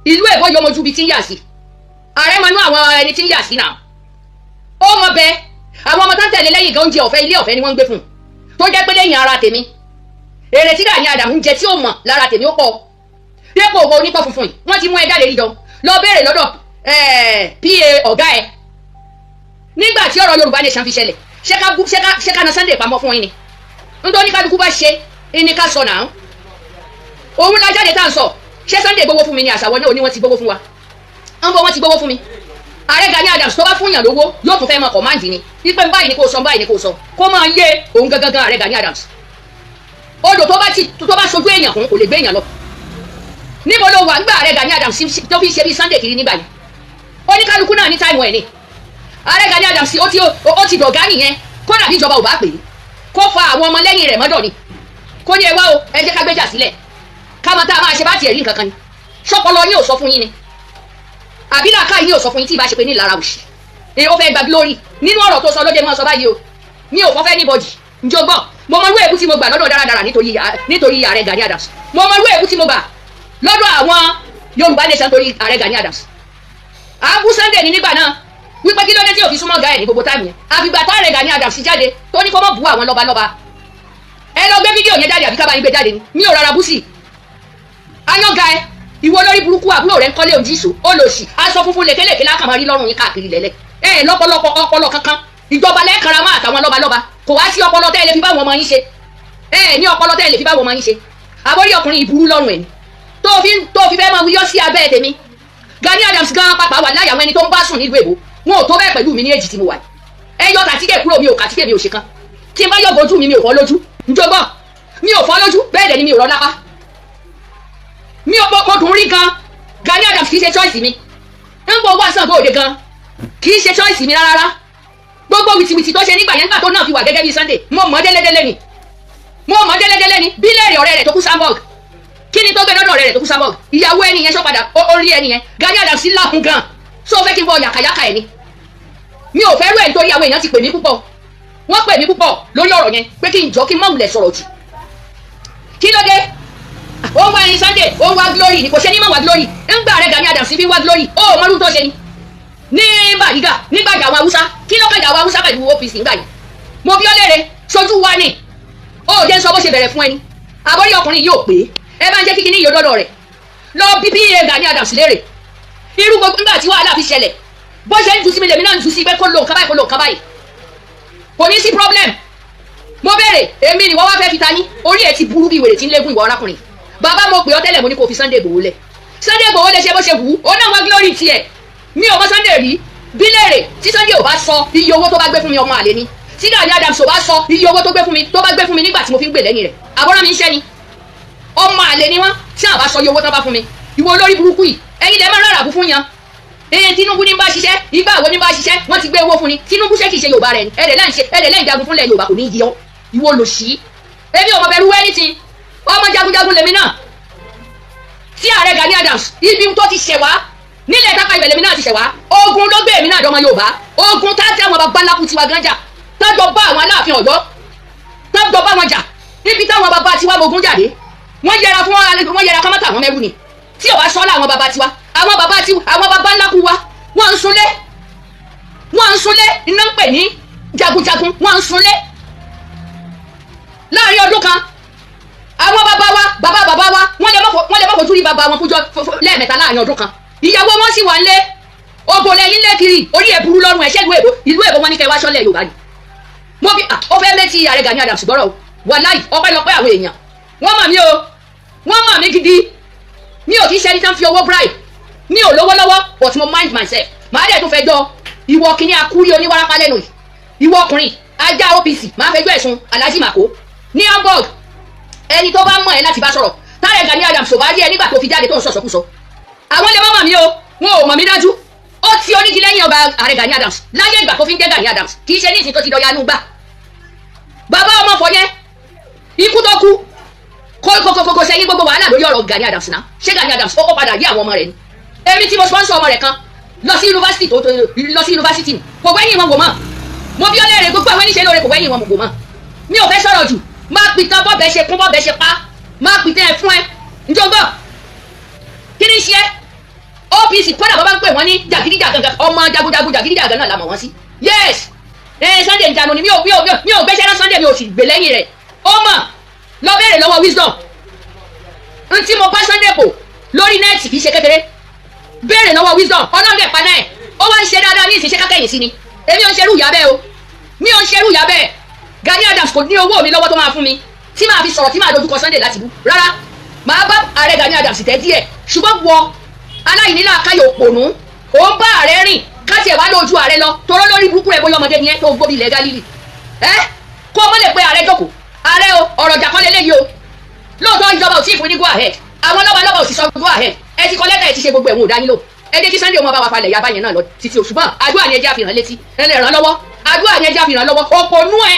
ìlú èbó yọmọjú bíi ti ń yà sí ààrẹ mọ inú àwọn ẹni tí ń yà sí náà ó mọ bẹ́ẹ̀ àwọn ọmọ tó ń tẹ̀lé lẹ́yìn gan oúnjẹ ọ̀fẹ́ ilé ọ̀fẹ́ ni wọ́n ń gbé fún un tó jẹ́ pé lẹ́yìn ara tèmi èrè tí Gani Adams ń jẹ tí ó mọ̀ lára tèmi ó pọ̀ dépò owó onípọ̀ funfun yìí wọ́n ti mú ẹ jáde rí jọ lọ béèrè lọ́dọ̀ PA ọ̀gá ẹ nígbà tí ọ̀rọ̀ Yorùbá nation fi ṣẹlẹ̀ ṣé ká na Sunday pamọ́ fún yín ni nítorí kálukú bá ṣe ẹni ká sọ náà òun la jáde tá à ń sọ ṣé Sunday gbowó fún mi ni àṣàwọ̀ náà ò ní wọ́n ti gbowó fún wa ń bọ́ wọ́n ti gbowó fún mi ààrẹ Gani Adams tó bá fún yàn lówó yóò tún fẹ́ mọ kọ̀máǹdì ni wípé báyìí ni kò sọ báyìí ni kò sọ kó máa yé òun gangan ààrẹ Gani Adams odò tó bá sojú èèyàn kún kò lè gbé èèyàn lọ níbo ló wà nígbà ààrẹ Gani Adams tó fi ṣe bí Sunday kiri nígbà yìí oníkálukú náà ní táìmù ẹ̀ ni ààrẹ Gani Adams ó ti dọ̀gá nìyẹn kó dàbí ìjọba ò bá pè é kó fa àwọn ọmọ lẹ́yìn rẹ̀ mọ́dọ̀ ni kó ní ẹ wá o ẹ jẹ́ ká gbéjà sílẹ̀ káwọn tá a máa ṣe bá tiẹ̀ rí nǹkan kan ni ṣọpọlọ yín ò sọ fún yín ni àbí làákà yín ò sọ fún yín tí ìbá ṣe pé ní ìlara òṣì èyí ó fẹ́ gba glory nínú ọ̀rọ̀ tó sọ lóde mọ́ sọ báyìí o mi ò fọ́fẹ́ níbọ̀jì njó gbọ́ mo mọ irú èébú tí mo gbà lọ́dọ̀ dáradára nítorí ààrẹ Gani Adams mo mọ irú èébú tí mo gbà lọ́dọ̀ àwọn Yorùbá nation torí ààrẹ Gani Adams àbú Sunday ní nígbà náà wípé kí ló dé tí òfin súnmọ́ ga ẹ̀ ní gbogbo táìmù yẹn àfìgbà tá ààrẹ Gani Adams jáde tó ní kó mọ̀ bú àwọn lọ́balọ́ba ẹ lọ gbé fídíò yẹn jáde àbí ká bá yín gbé jáde ni mi ò rárá bú sí ayọ́ga ẹ ìwọ lórí burúkú àbúrò rẹ ń kọ́lé òjìṣó olòṣì aṣọ funfun lékelèké lákàmọ́ rí lọ́rùn yín káàkiri lẹ́lẹ́ ẹ lọ́pọ̀lọpọ̀ ọpọlọ kankan ìjọba lẹ́ẹ̀kanra máa àtàwọn lọ́balọ́ba kò wá sí ọpọlọ tẹ́ ẹ lè fi báwọn ọmọ yín ṣe ẹ ní ọpọlọ tẹ́ ẹ lè fi báwọn ọmọ yín ṣe àbórí ọkùnrin ìburú lọ́rùn ẹ̀ ni tó fi fẹ́ máa wíyọ́ sí abẹ́ tèmi Gani Adams gan pàpà wà láyà àwọn ẹni tó ń bá sùn nílùú èbó wọn ò tó bẹ́ẹ̀ pẹ̀lú mi ní èjì tí mo wà ẹ yọ kàtíkè kúrò mi ò kàtíkè mi ò ṣe kan tí n bá yọ gojú mi ò fọ́ lójú njọgbọ́ mi ò fọ́ lójú bẹ́ẹ̀ dẹ̀ ni mi ò rọ́ lápá mi ò mo dùn rí gan Gani Adams kì í ṣe choice mi ń gbọ́ wá sàn bóde gan kì í ṣe choice mi rárá gbogbo wìtìwìtì tó ṣe nígbà yẹn nígbà tó náà fi wà gẹ́gẹ́ bí Sunday mo mọ̀ délédélé ni bí léèrè ọ̀rẹ́ rẹ̀ tó kú Samburg kí ni tó gbé lọ́dọ̀ ọ̀rẹ́ rẹ̀ tó kú Samburg ìyàwó ẹni yẹn ṣọ́padà orí ẹni yẹn Gani Adams lákun gan so fẹ́ kí n bọ yàkàyàkà ẹ̀ ni mi ò fẹ́ rú ẹ̀ nítorí àwọn èèyàn ti pè mí púpọ̀ wọ́n pè mí púpọ̀ lórí ọ̀rọ̀ yẹn pé kí n jọ kí n má wulẹ̀ sọ̀rọ̀ jù kí ló dé ó ń wá ẹni Sunday ó ń wá glory ni kò ṣe ní má wá glory ńgbà rẹ̀ Gani Adams fi wá glory ó mọ́rú tó ṣe ni ní Bàrígà nígbàjà àwọn Haúsá kí ló kàjà àwọn Haúsá pẹ̀lú OPC ńgbà yìí mo bí ọ léèrè sojú wa ni ó jẹ́ sọ bó ṣe bẹ̀rẹ̀ fún ẹni àbórí ọkùnrin yóò pé ẹ bá ń jẹ́ kíkí ní iye dọ́dọ̀ rẹ̀ lọ bí PA Gani Adams léèrè irú gbogbo nígbà tí wàhálà fi ṣẹlẹ̀ bó ṣe ń jù sí mi lèmi náà ń jù sí pé kó lo nǹkan báyìí kó lo nǹkan báyìí kò ní sí problem mo béèrè èmi ni wọ́n wá fẹ́ fi ta yín orí ẹ̀ ti burú bí wèrè tí ń légún ìwọ arákùnrin bàbá mo pè ọ́ tẹ́lẹ̀ mo ní kó fi Sunday Igboho lẹ̀ Sunday Igboho lè ṣe bó ṣe wù ú ó náà wá glory tiẹ̀ mi ò mọ Sunday rí bí léèrè tí Sunday ò bá sọ iye owó tó bá gbé fún mi ọmọ àlè ni tí Gani Adams ò bá sọ iye owó tó gbé fún mi nígbà tí mo fi ń gbè lẹ́yìn rẹ̀ àbọ̀rọ̀ mi ń ṣẹ́ ni ọmọ àlè ni wọ́n tí àwọn bá sọ iye owó tó bá fún mi ìwọ olórí burúkú yìí ẹ̀yin lè máa rárá fún yan Tinubu ní bá ṣiṣẹ́ ìgbà wo ní bá ṣiṣẹ́ wọ́n ti gbé owó fún ni Tinubu ṣe kì í ṣe Yorùbá rẹ̀ ni ẹ̀rẹ̀ lẹ́yìn jagun fúnlẹ̀ Yorùbá kò ní yí ọ ìwọ lò sí ebi ọmọ bẹ̀rù wẹ́ẹ́nì ti ọmọ jagunjagun lèmi náà tí ààrẹ Gani Adams ibi tó ti ṣẹ̀ wá nílẹ̀ tápá ibẹ̀ lèmi náà ti ṣẹ̀ wá ogun ló gbé èmi náà dọ́mọ Yorùbá ogun táàtì àwọn bàbá ńlá kù tiwa gánjà tájọ bá àwọn Aláàfin Ọ̀yọ́ tájọ bá wọn jà níbi táwọn bàbá tiwa mogun jáde wọ́n yẹra kọ́mọ́tà àwọn mẹ́rù ni tí ò bá sọ́lá àwọn bàbá tiwa àwọn bàbá ńlá kù wa wọ́n ń súnlé iná ń pè ní jagunjagun wọ́n ń súnlé láàrin ọdún kan àwọn bàbá wa wọ́n lè má fojú rí bàbá wọn fújọ lẹ́ẹ̀mẹ́ta láàrin ọdún kan ìyàwó wọn sì wà ń lé ogun lẹ́yìn lẹ́kiri orí ẹ̀ burú lọ́rùn ẹ̀ ṣẹ́gun ìlú èbó wọn ní kẹ́ wá sọ́lẹ̀ Yorùbá ni mo fi ó fẹ́ létí ààrẹ Gani Adams gbọ́rọ̀ o wàláì ọpẹ́lọpẹ́ àwọn èèyàn wọ́n mọ̀ mí o wọ́n mọ̀ mí gidi mi ò kì í ṣe ẹni tán fi owó bribe mi ò lówó lọ́wọ́ but mo mind myself màá dẹ̀ tún fẹ́ jọ ìwọ kìíní akúrí oníwárapá lẹ́nu yìí ìwọ ọkùnrin ajá OPC máa fẹjọ́ ẹ̀sùn Alhaji Mako ní Hamburg ẹni tó bá mọ̀ ẹ́ láti bá sọ̀rọ̀ táàrẹ Gani Adams ò bá rí ẹ nígbà tó fi jáde tó ń sọ̀sọ̀kúsọ àwọn lè má mọ̀ mí o wọn ò mọ̀ mí dájú ó ti onígi lẹ́yìn ọba ààrẹ Gani Adams láyé ìgbà tó fi ń jẹ́ Gani Adams kì í ṣe ní ìsìn tó ti dọ̀ya nù gbà bàbá ọmọ fọ yẹn ikú tó kú kò ṣe yín gbogbo wàhálà lórí ọ̀rọ̀ Gani Adams náà ṣé Gani Adams ó padà rí àwọn ọmọ rẹ̀ ni èmi tí mo sponsor ọmọ rẹ̀ kan lọ sí yunifásitì kò wẹ́yìn wọn wò mọ́ mo bí ọlẹ́rẹ̀ gbogbo àwọn oníṣẹ́ lóore kò wẹ́yìn wọn wò mọ́ mi ò fẹ́ sọ̀rọ̀ jù máa pìtàn bọ́ọ̀bẹ ṣe kún bọ́ọ̀bẹ ṣe pa máa pìtàn ẹ̀ fún ẹ njọ́gbọ́ kí ni ṣe OPC kọ́dà bọ́ bá ń pè wọ́n ní jàgídíjàgan ọmọ jagunjagun jàgídíjàgan náà la mọ̀ wọ́n sí yes Sunday njanu ni mi ò gbéṣẹ́ náà Sunday mi ò sì gbé lẹ́yìn rẹ̀ ó mọ̀ lọ bẹ̀rẹ̀ lọ́wọ́ wisdom ntí mo bá Sunday bò lórí nẹ́ẹ̀tì kì í ṣe kékeré bẹ̀rẹ̀ lọ́wọ́ wisdom ọlọ́run ẹ̀ paná ẹ̀ ó wá ń ṣe dáadáa ní ìsìnṣẹ́ kákẹ́yìn sí ni èmi ò ń ṣerú ìyá bẹ́ẹ̀ o mi ò ń ṣerú ìyá bẹ́ẹ̀ Gani Adams kò ní owó mi lọ́wọ́ tó máa fún mi tí máa fi sọ̀rọ̀ tí máa dojúkọ Sunday láti bú rárá máa bá ààrẹ Gani Adams tẹ́ díẹ̀ ṣùgbọ́n wọ aláìníla káyọ̀ òpònú ò ń bá ààrẹ rìn káti ẹ̀ wá lójú ààrẹ lọ torọ́ lórí burúkú rẹ̀ bóyá ọmọdé ni ẹ tó gbóbi ilẹ̀ Galili kó o mọ̀ lè pe ààrẹ jókòó ààrẹ o ọ̀rọ̀ ìjà kan lélẹ́yìí o lóòótọ́ ìjọba ò tí ì fún ní go ahead àwọn lọ́balọ́ba ò sì sọ go ahead ẹ ti kọ lẹ́tà ẹ ti ṣe gbogbo ẹ̀wọ̀n òdání lò ẹ jẹ́ kí Sunday ọmọ bá wa falẹ̀ yaba yẹn náà lọ títí o ṣùgbọ́n àdúrà ni ẹ jẹ́ àfihàn létí ẹ lè ràn lọ́wọ́ àdúrà ni ẹ jẹ́ àfihàn lọ́wọ́ òpònú ẹ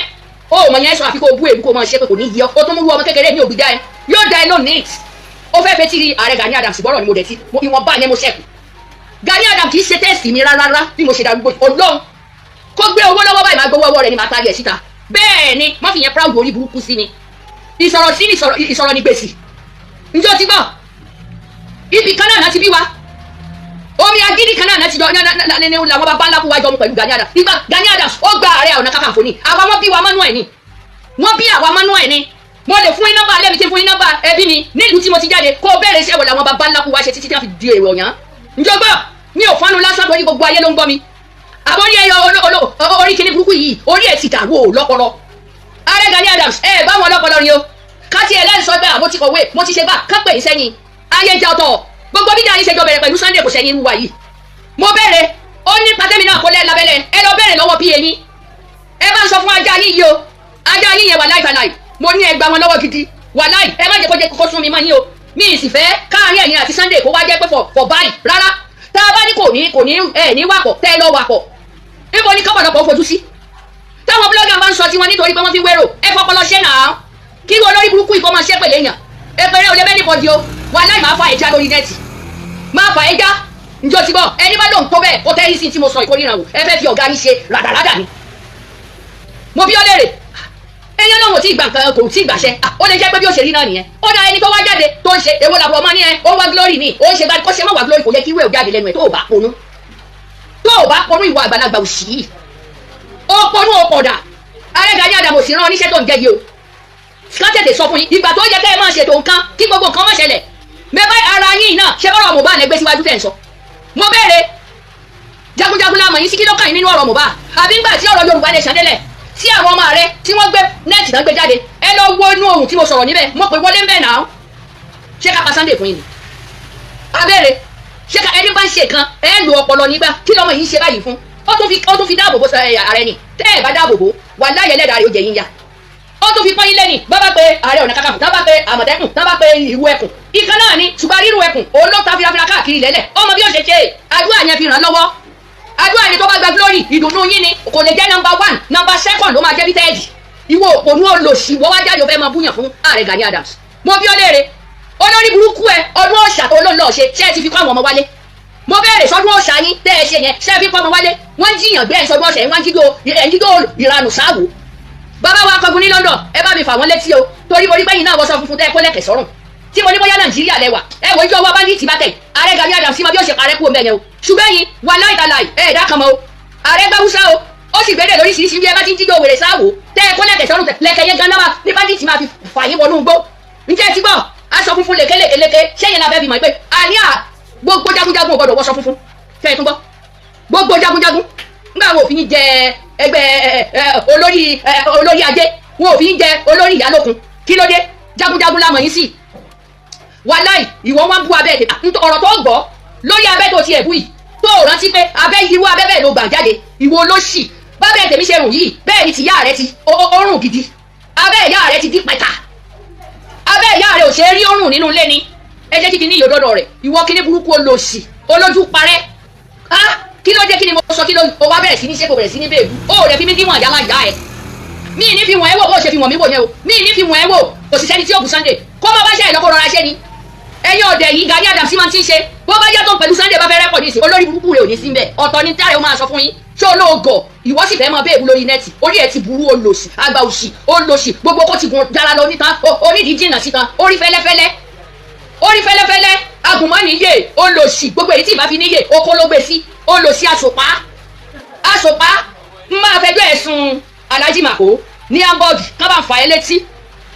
o mọ̀ yẹn sọ àfi kó o bú èbú kó o máa ṣe pé kò ní yí ọ o tún mú ọmọ kékeré mi ò bí dá ẹ yóò dá ẹ lọ neat ó fẹ́ fẹ́ tí ààrẹ Gani Adams gbọ́rọ̀ ni mo dẹ̀ ti ìwọ̀n bá yẹn mo ṣẹ́kù Gani Adams kì í ṣe tẹ́sì mi rárá bí mo ṣe darúgbó Ọlọ́run kó gbé owó lọ́wọ́ báyìí máa gbowó ọwọ́ rẹ̀ ni máa tarí ẹ̀ síta bẹ́ẹ̀ ni má fi yẹn proud orí burúkú sí ni ìsọ̀rọ̀ sí ni ìsọ̀rọ̀ ni gbèsè ǹjọ́ ti gbọ́ ibi kan náà láti bí wa omi agídí kan náà láti jọ làwọn bàbá ńlá kú wájọ mu pẹ̀lú Gani Adams ìgbà Gani Adams ó gba Ààrẹ Ọ̀nà Kakanfò ni àwa wọn bí wa mọ́nú ẹ̀ ni wọ́n bí àwa mọ́nú ẹ̀ ni mo lè fún yín nọ́mbà lẹ́mi tí fún yín nọ́mbà ẹbí mi nílùú tí mo ti jáde kó o bẹ̀rẹ̀ iṣẹ́ wọ̀ làwọn bàbá ńlá kú wá ṣe títí tí wọ́n fi di èrò ọ̀yàn ǹjọ́ gbọ́ mi ò fọ́nù lásán torí gbogbo ayé ló ń gbọ́ mi àbórí ẹyọ orí kìíní burúkú yìí orí ẹ̀ ti dàrú ò lọ́pọlọ Ààrẹ Gani Adams ẹ bá wọn lọ́pọlọ ni o káti ẹ̀ lẹ́nu sọ pé àmọ́ ti kọ̀wé mo ti ṣe gbà kán pè é sẹ́yìn ayé ìjà ọ̀tọ̀ gbogbo bíjà yìí ṣe jọ bẹ̀rẹ̀ pẹ̀lú Sunday kò sẹ́yìn irú wa yìí mo bẹ̀rẹ̀ ó ní pàtẹ́mi náà kó lẹ́ labẹ́lẹ̀ ẹ lọ bẹ̀rẹ̀ lọ́wọ́ pa yín ẹ bá ń sọ fún ajá yín yìí o ajá yín yẹn wà láì fàlàì mo ní ẹ gbà wọn lọ́wọ́ gidi wà láì ẹ má jẹ́ kó sún mi mọ́ yín o mi ì sì fẹ́ káàárín ẹ̀yin àti Sunday kó wá jẹ́ pé for báyìí rárá tá a bá ní kò ní ẹ ní wàpọ̀ tẹ́ ẹ lọ wàpọ̀ níbo ni kọ́pọ̀lọpọ̀ fojú sí táwọn blogger máa ń sọ tiwọn nítorí pé wọ́n fi wérò ẹ fọpọlọ ṣẹ́ náà kí wọ́n lórí burúkú ìfọ́ máa ṣẹ́ pẹ̀lẹ́ èèyàn èpèrè ò lè bẹ́ẹ̀ níbọ̀dì o wà láì máa fa ẹja lórí nẹ́ẹ̀tì máa fa ẹja njọ́ ti bọ̀ ẹni bá lóun tó bẹ́ẹ̀ kó tẹ́rí sí tí mo sọ ìkórìíran wò ẹ fẹ́ fi ọ̀gá yín ṣe ràdàràdà ni mo bí ọ léèrè ẹyẹ náà wò tí ìgbà kan kò tí ì gbàṣẹ ó lè jẹ́ pé bí ó ṣe rí náà nìyẹn ó dá ẹni tó wá jáde tó ń ṣe èwo làbọ̀ ọmọ ní ẹ ó wá glory ni ó ń ṣe báyìí kó ṣe má wá glory kò yẹ kí ìwé ò jáde lẹ́nu ẹ̀ tó ò bá ponú ìwà àgbàlagbà òṣì yìí ó ponú ó pọ̀dà Ààrẹ Gani Adams sì rán oníṣẹ́ tó ń jẹ́ yìí o ká tètè sọ fún yín ìgbà tó yẹ kẹ́ ẹ máa ṣètò nǹkan kí gbogbo nǹkan má ṣẹlẹ̀ mẹ́fà ara yín náà ṣé bọ́rọ̀ Mohbad lẹ́gbẹ́ síwájú tẹ̀ ń sọ mo béèrè jagunjagun la mọ̀ yín sí kí ló kàn yín nínú ọ̀rọ̀ Mohbad àbí ńgbà tí ọ̀rọ̀ Yorùbá lè ṣàdélẹ̀ tí àwọn ọmọ rẹ tí wọ́n gbé nẹ́ẹ̀tì náà gbé jáde ẹ lọ wo inú ohun tí mo sọ̀rọ̀ níbẹ̀ mo pè wọlé ń bẹ̀ náà ṣé ká pa Sunday fún yín ni abẹ́rẹ́ ṣé ká ẹni bá ń ṣe kan ẹ lo ọpọlọ nígbà kí lọ́mọ yìí ń ṣe báyìí fún ó tún fi dáàbò bò ààrẹ ni tẹ́ ẹ bá dáàbò bò wà láyé ẹlẹ́dàá rẹ̀ ó jẹ yín ya ó tún fi pọ́n yín lẹ́ni bá bá pe ààrẹ ọ̀nà kakanfò tá bá pe àmọ̀tẹ́kùn tá bá pe ìrú ẹkùn ìkan náà ni ṣùgbọ́n rírú ẹkùn òun ló ta firafira káàkiri lẹ́lẹ̀ ọmọ bí ó ṣe ṣe àdúrà yẹn fi ràn lọ́wọ́ àdúrà yẹn tó bá gba glory ìdùnnú yín ni kò lè jẹ́ number 1 number 2 ló máa jẹ́ bí tẹ́ẹ̀dì ìwọ òpònú olòṣì wọ́n wá jáde ó fẹ́ máa búyàn fún ààrẹ Gani Adams mo bí ó léèrè olórí burúkú ẹ ọdún ọ̀sà tó lóun lọ́ọ̀ ṣe ṣé ẹ ti fi kọ́ àwọn ọmọ wálé mo bẹ̀rẹ̀ sọdún ọ̀sà yín tẹ́ ẹ ṣe yẹn ṣé ẹ fi kọ́ ọmọ wálé wọ́n jiyàn gbé ẹ̀ sọdún ọ̀sà yẹn wọ́n jíjó ìranù sáwò bàbá wa kọgun ní London ẹ bá mi fà wọ́n létí o torí mo rí pẹ́yìn náà wọ́sọ funfun tẹ́ ẹ kó lẹ́kẹ̀ sọ́rùn tí mo ní bóyá Nàìjíríà lẹ́wà ẹ wò ojú ọwọ́ báńdíìtì bá tẹ̀ ààrẹ Gani Adams sí ma bí ó ṣe parẹ́ kú omi ẹ̀yẹn o ṣùgbọ́n yìí wà láìtàláì ẹ̀ẹ́dá kan mọ́ o ààrẹ gbáwúsá o ó sì gbédè lóríṣiríṣi bí ẹ bá ti ń jíjó wèrè sáwò tẹ́ ẹ kó lẹ́kẹ̀ sọ́rùn tẹ̀ lẹ́kẹ̀ yẹn gan-an ní báńdíìtì máa fi fà yín wọnú gbó ǹjẹ́ ẹ ti gbọ́ aṣọ funfun lékeleke ṣẹ́yìn la fẹ́ fi mọ̀ pé àníyà gbogbo jagunjagun ò gbọdọ̀ wọṣọ funfun fẹ́ ẹ tún gbọ́ gbogbo jagunjagun nígbà wo òfin jẹ ẹgbẹ́ olórí ajé wọn ò fi ń jẹ olórí ìyálòkun kí ló dé jagunjagun la mọ̀ yín sí wàláì ìwọ wọn bú abẹ́ ọ̀rọ̀ tó gbọ́ lórí abẹ́ tó ti ẹ̀bú yìí tó rántí pé abẹ́ irú abẹ́ bẹ́ẹ̀ ló gbà jáde ìwọ olóṣì bábẹ́ tèmi ṣe rùn yìí bẹ́ẹ̀ ni tìyá rẹ ti orùn gidi abẹ́ ìyá rẹ ti dí pẹ̀ta abẹ́ ìyá rẹ ò ṣe é rí orùn nínú ilé ni ẹ jẹ́ kíkí ní ìyòdọ́dọ̀ rẹ̀ ìwọ kíní burúkú olóṣì olójú parẹ́ kí ló dé kí ni mo sọ kí ló o wá bẹ̀rẹ̀ sí ní ṣe kò bẹ̀rẹ̀ sí ní bèbú ó rẹ̀ fi mí díwọ̀n yálà ìyá ẹ̀ mí ní fi wọ̀n ẹ́ wò bó ṣe fi wọ̀n mí wò yẹn o mí ní fi wọ̀n ẹ́ wò òṣìṣẹ́ ni tí ó bù Sunday kó má bá ṣe ìlọ́kọ̀ rọra ṣe ni ẹ̀yin ọ̀dẹ̀ yìí Gani Adams máa ti ń ṣe bó bá yàtọ̀ pẹ̀lú Sunday bá fẹ́ rẹ́pọ̀ ní ìsìn olórí burúkú rẹ̀ ò ní sí mbẹ̀ ọ̀tọ̀ ni táyọ̀ máa sọ fún yín ṣé olóògọ̀ ìwọ sì fẹ́ mọ bẹ́ẹ̀bù lórí nẹ́ẹ̀tì orí ẹ̀ ti burú olòṣì àgbà òṣì olòṣì gbogbo kó ti gun dára lọ nítan onídìí jìnnà sítan orí fẹ́lẹ́fẹ́lẹ́ agùnmọ́nìyè olòṣì gbogbo èyí tí ìbá fi níyè oko ló gbé sí olòṣì àsopá máa fẹjọ́ ẹ̀sùn Alhaji Mako ní hamburg kán bá ń fa ẹ létí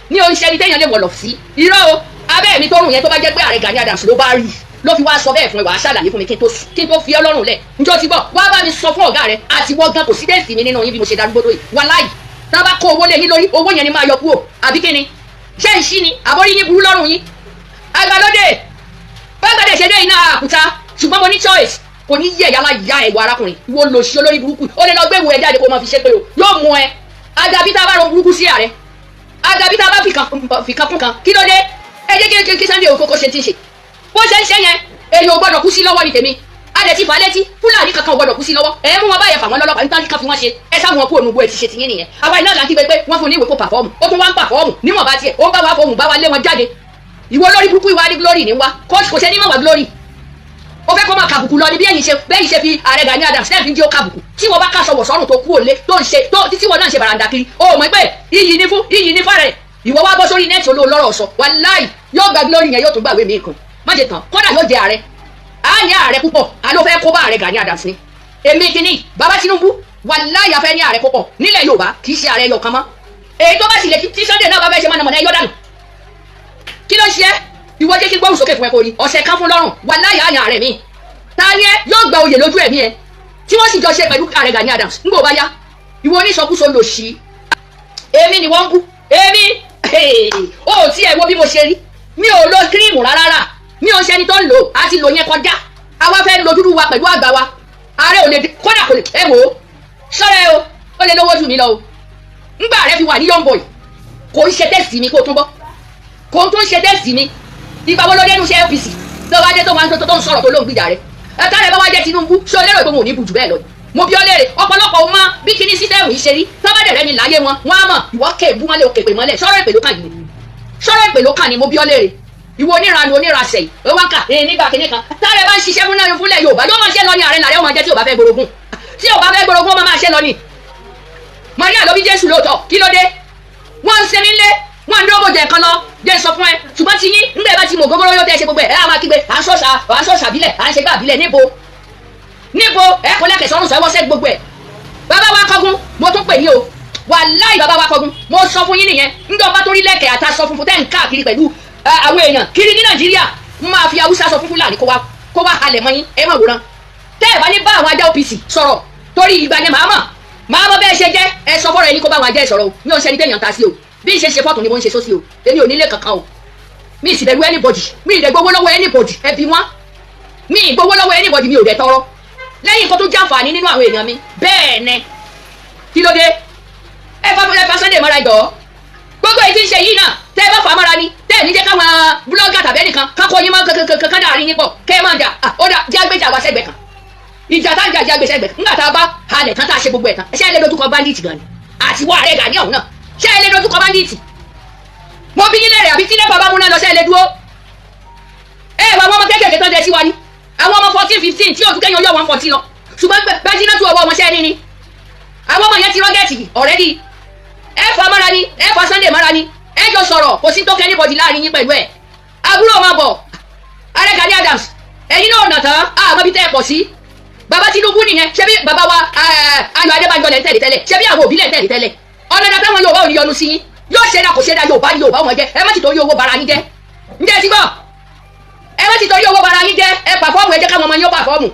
ní oníṣẹ́ ní téèyàn lè wọ̀lọ̀ sí irọ́ o abẹ́ mi tó rùn yẹn tó bá jẹ́ pé ààrẹ Gani Adams ló bá rí ló fi wá sọ bẹ́ẹ̀ fún ẹ wàá ṣàlàyé fún mi kí n tó fi ọ́ lọ́rùn lẹ̀ njọ́ ti bọ̀ wá bá mi sọ fún ọ̀gá rẹ àti wọ́n gan kò sí dẹ́sì mi nínú yín bí mo ṣe darúgbódò yìí wàláì tá a bá kó owó lé yín lórí owó yẹn ni máa yọ kúrò àbí kí ni ṣé ń ṣí ni àbórí yín burú lọ́rùn yín àgbàlódé bàgbàdé ṣe dé iná àkúta ṣùgbọ́n mo ní choice kò ní yẹ yàrá ìyá ẹ̀wọ̀ arákùnrin wo lò sí olórí burúkú ó lè lọ gbé wo ẹ jáde kó máa fi ṣe pé o yóò mú ẹ àdàbí tá a bá ro burúkú sí ààrẹ àdàbí tá a bá fi kan kún kan kí ló dé ẹ jẹ́ kí Sunday òkòkò ṣe ti ṣe bó ṣe ń ṣe yẹn èyí ò gbọ́dọ̀ kú sí lọ́wọ́ ní tèmi adẹ ti fà á létí Fúlàní kankan ò gbọ́dọ̀ kú sí lọ́wọ́ ẹ mú wọn báyẹn fà wọn lọ́lọ́pàá nítorí kan fi wọ́n ṣe ẹ sáwọn wọn kú ònúgbò ẹ ti ṣe tiyín nìyẹn àwa iná là ń kígbe pé wọ́n fún ní ìwé kó pàfọ́ọ̀mù ó tún wá ń pàfọ́ọ̀mù níwọ̀n bá tiẹ̀ ó ń bá wa fọhùn bá wa lé wọn jáde ìwọ lórí burúkú ìwà ní glory ní wa kò ṣe ní mọ̀ wá glory ó fẹ́ kó máa kàbùkù lọ ní bí ẹ̀yin ṣe fi ààrẹ Gani Adams náà fi ń jẹ́ ó kàbùkù tí wọ́n bá káṣọ wọ̀ sọ́run tó kú òlé tó ń ṣe tí wọ́n náà ń ṣe bàràǹdà kiri ó mọ̀ pé iyì ní fún rẹ̀ ìwọ wá bọ́ sórí nẹ́ẹ̀tì olóò lọ́rọ̀ sọ wàláì yóò gba glory yẹn yóò tún gbàwé mi kan má jẹ tán kódà yóò jẹ ààrẹ á ní ààrẹ púpọ̀ á ló fẹ́ kó bá ààrẹ Gani Adams ni èmi kìíní bàbá Tinubu wàláì afẹ́ ní ààrẹ púpọ̀ nílẹ̀ Yorùbá kì í ṣe ààrẹ yọ̀kan mọ́ èyí tó bá sì lè tí Sunday náà bá fẹ́ ṣe mọ̀nàmọ́ná ẹ̀yọ́ dànù kí ló ń ṣe ìwọ jẹ́ kí gbóhùn sókè fún ẹ kò rí ọ̀sẹ̀ kan fún lọ́rùn wàláì àyàn ààrẹ mi ta ni ẹ yóò gba oyè lójú ẹ̀mí ẹ tí wọ́n sì jọ ṣe pẹ̀lú ààrẹ Gani Adams ń bò bá yá ìwọ oníṣọkúsọ lò sí èmi ni wọ́n ń bú èmi ó tí ẹ wo bí mo ṣe rí mi ò lo kírímù rárá mi ò ṣẹni tó ń lò á ti lò yẹn kọjá àwa fẹ́ lo dúdú wa pẹ̀lú àgbà wa ààrẹ ò lè kódà kò lè ẹ wò ó sọ́rẹ́ o ó lè lówó jù mí lọ o ńgbà rẹ fi wà ní young boy kò ń ṣe tẹ́sì mi kó tún bọ́ kò tún ṣe tẹ́sì mi ìgbà wo ló dé nu ṣe APC tó wá dé tó máa ń tó ń sọ̀rọ̀ tó ló ń gbìjà rẹ̀ ẹ̀ka rẹ̀ bá wá jẹ́ Tinubu ṣé o lérò pé mo ò ní bùjù bẹ́ẹ̀ lọ mo bí ọ léèrè ọ̀pọ̀lọpọ̀ ọmọ bí kíní sísẹ́mù yìí ṣe rí tọ́bàdẹ̀ rẹ ni láyé wọn á mọ̀ ìwọ́ kẹ́ ìbú mọ́lẹ̀ òkè pè mọ́lẹ̀ sọ̀rọ̀ ìpè ló kàn yìí sọ̀rọ̀ ìpè ló kàn ní mo bí ọ léèrè ìwọ oníranu onírasẹ̀ yìí ó wá ń kà nígbà kíní kan táàrẹ̀ bá ń ṣiṣẹ́ fún náà fúnlẹ̀ Yorùbá yóò máa ṣe lọ ní ààrẹ làrẹ́ ó máa jẹ́ tí ò bá fẹ́ gbórogún tí ò bá fẹ́ gbórogún ó máa ṣe lọ ní. Maria ló bí Jésù lóòótọ́ kí ló dé wọ́n ń ṣe mí lé wọ́n ń dógò jẹ kan lọ jẹ́ sọ fún ẹ ṣùgbọ́n ti yín ńgbẹ́ bá ti mọ̀ gógóró yóò tẹ́ ṣe gbogbo ẹ̀ á máa kígbe à ń ṣọ́ṣà bílẹ̀ à ń ṣe gbà bílẹ̀ níbo ẹ kò lẹ́kẹ̀ẹ́ sọ́run sọ ẹ wọ́sẹ́ gbogbo ẹ̀ bàbá wa kọ́gun mo tún pè yín o wàláì bàbá wa kọ́gun mo sọ fún yín nìyẹn ńgbẹ́ ọba tó rí lẹ́kẹ̀ẹ́ àtàsọ funfun tẹ́ ń káàkiri pẹ̀lú àwọn èèyàn kiri ní Nàìjíríà máa fi Haúsá sọ fúnfún láàrin kó wá halẹ̀ mọ́ yín ẹ má wòran tẹ́ ẹ bá ní bá àwọn ajá OPC sọ̀rọ̀ torí ìgbà yẹn màá mọ̀ máa mọ bẹ́ẹ̀ ṣe jẹ́ ẹ sọ fọ́rọ̀ ẹni kó bá wa jẹ́ ìsọ̀rọ̀ o mi ò ń ṣe ẹni téèyàn ta sí o bí n ṣe ṣe fọ́tún ni mo ń ṣe sósì o èmi ò nílé kankan o mi ì sì bẹ̀rù anybody mi ì dẹ̀ gbowó lọ́wọ́ anybody ẹbí wọn mi ì gbowó lọ́wọ́ anybody mi ò dẹ̀ tọrọ lẹ́yìn kó tó jàǹfààní nínú àwọn èèyàn mi bẹ́ẹ̀ ni kí ló dé ẹ fa Sunday mọ́ra jọ gbogbo èyí tí ń ṣe yìí náà tẹ́ ẹ bá fà á mọ́ra ni tẹ́ ẹ ní jẹ́ káwọn búlọ́gà tàbí ẹnìkan kákó yín mọ́ kankan dàrí yín pọ̀ kẹ́ ẹ máa jà ó dà jẹ́ àgbéjà wa sẹ́gbẹ̀ẹ́ kan ìjà tá ń jà jẹ́ àgbé sẹ́gbẹ̀ẹ́ nígbà tá a bá halẹ̀ tán tá a ṣe gbogbo ẹ̀ tán ṣé ẹ lè dojúkọ bandit gan ni àti wọ ààrẹ Gani ọ̀hún náà ṣé ẹ lè dojúkọ bandit mo bí yín lẹ́rẹ̀ àbí tí nẹ́pà bá múná lọ ṣé ẹ lè dúró ẹ wà wọ́n ọmọ kéékèèké tán dẹ sí wa ni àwọn ọmọ 14-15 tí òtún kẹ́yìn ọjọ́ 140 lọ ṣùgbọ́n gbájínà tó ọwọ́ wọn ṣẹ́ ní ni àwọn ọmọ yẹn ti rọ́gẹ́ẹ̀tì ọ̀rẹ́dì ẹ fà mọ́ra ni ẹ fà Sunday mọ́ra ni ẹ jọ sọ̀rọ̀ kò sí tó kẹ́ níbọ̀dì láàrin yín pẹ̀lú ẹ̀ àbúrò ọmọ bọ̀ ààrẹ Gani Adams ẹ̀yin náà nà tán àmọ́ bí tẹ́ ẹ pọ̀ sí baba Tinubu nìyẹn ṣebí baba wa Ayọ̀ Adébánjọ lẹ ń tẹ̀lé tẹ́lẹ̀ ṣebí àwọn òbí lẹ ń tẹ̀lé tẹ́lẹ̀ ọ̀nàdà táwọn Yorùbá ò ní yọnu sí yín yóò ṣe dá kò ṣe dá Yorùbá ní Yorùbá wọn jẹ ẹ má ti torí owó bara yín jẹ ǹjẹ́ ti gbọ́ ẹ má ti torí owó bara yín jẹ ẹ pàfọ́ọ̀mù ẹ jẹ́ káwọn ọmọ yín ó pàfọ́ọ̀mù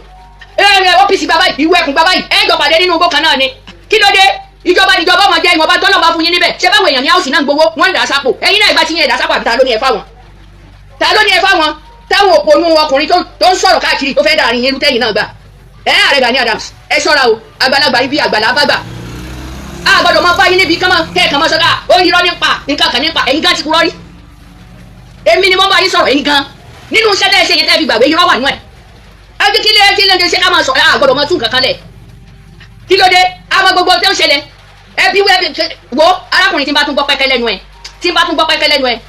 OPC baba yìí ìwé ẹkùn baba yìí ẹ jọ pàdé nínú igbó kan náà ni kí ló dé ìjọba níjọba ọmọ jẹ ìwọ̀nba tọ́lọ̀ bá fún yín níbẹ̀ ṣé báwo èèyàn ní àwòsí náà gbowó wọ́n ń dà sápò ẹ̀yin náà ìgbà tí yín ẹ̀dá sápò àbí ta ló ní ẹ fáwọn ta ló ní ẹ fáwọn táwọn òpònú ọkùnrin tó ń sọ̀rọ̀ káàkiri tó fẹ́ dàrin yín lútẹ́yìn náà gbà ààrẹ Gani Adams ẹ ṣọ́ra o àgbàlagbà ibi àgbàlá bàgbà a gbọ́dọ̀ máa bá yín níbi kẹ́ẹ̀kan máa sọ́dá ó yírọ́ nípa nǹkan kan nípa ẹ̀yin gan ti kúrọ́ rí èmi ni mo bá yín sọ̀rọ̀ ẹ̀yin gan nínú iṣẹ́ tẹ́ ẹ ṣe yẹn tẹ́ fi gbàgbé yírọ́ wà nínú ẹ̀ ẹ kí lè ṣe ká máa sọ a gbọ́dọ̀ máa tún nǹkan kan lẹ̀ kí ló dé àwọn gbogbo tó ń ṣẹlẹ̀ ẹ bí wo arákùnrin tí n bá tún gbọ́ pẹ́kẹ́ lẹ́nu ẹ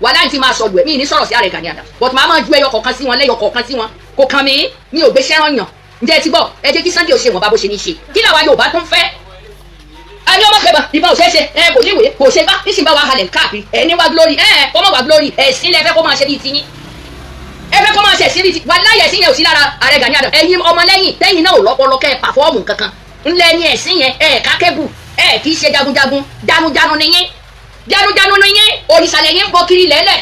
wà láì tí máa sọ lù ẹ mi ní sọ̀rọ̀ sí ààrẹ Gani Adams but màá máa ju ẹyọ kọ̀ọ̀kan sí wọn lẹ́yọ kọ̀ọ̀kan sí wọn kò kàn mí mi ò gbé sẹ́ràn yàn ǹjẹ́ ti gbọ́ ẹ jẹ́ kí Sunday ò ṣe wọn bá bó ṣe ní ṣe kí làwa Yorùbá tún fẹ́ ẹni ọmọ kẹba ìbá ò ṣe é ṣe ẹ kò níwèé kò ṣe bá níṣì bá wa halẹ̀ káàkiri ẹ ní wá glory ẹ kọ́ mọ̀ wá glory ẹ̀sìn lẹ fẹ́ kó máa ṣe bíi tiyín ẹ fẹ́ kó máa ṣe ẹ̀sìn bíi ti wà láyé ẹ̀sìn yẹn ò sí lára ààrẹ Gani Adams ẹ̀yin ọmọlẹ́yìn tẹ́yìn náà ò lọ́pọlọ kẹ́ ẹ pàfọ́ọ̀mù kankan ńlẹ̀ ní ẹ̀sìn yẹn ẹ kákẹ́bù ẹ kì í ṣe jagunjagun janujanu nìyẹn òrìṣà lẹ́yìn ń bọ kiri lẹ́lẹ̀